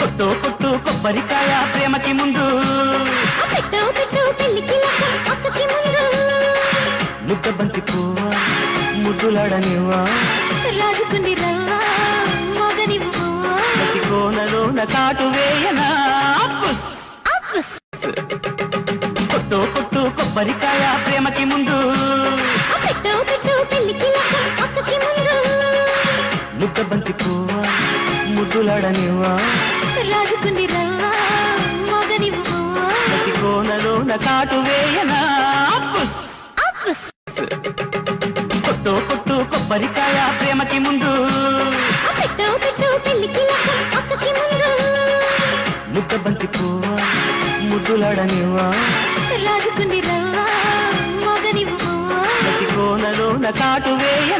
కొట్టు కొట్టు కొబ్బరికాయ ప్రేమకి ముందు, పెట్టు పెట్టు పెళ్లికి అక్కకి ముందు, ముద్ద బంతి పువ్వా ముద్దులాడనివ్వా, రాజుకుంది రవ్వా మగనివ్వా, కోనలోన కాటు వేయనా పుస్. కొట్టు కొట్టు కొబ్బరికాయ ప్రేమకి ముందు, పెట్టు పెట్టు పెళ్లికి అక్కకి ముందు, ముద్ద బంతి పువ్వా ముద్దులాడనివ్వా, రాజుకుంది రవ్వా మగనివ్వా, కోనలోన కాటు వేయనా పుస్. కొట్టు కొట్టు కొబ్బరికాయ ప్రేమకి ముందు, పెట్టు పెట్టు పెళ్లికి అక్కకి ముందు, ముద్ద బంతి పువ్వా ముద్దులాడనివ్వా, రాజుకుంది రవ్వా మగనివ్వా, కోనలోన కాటు వేయ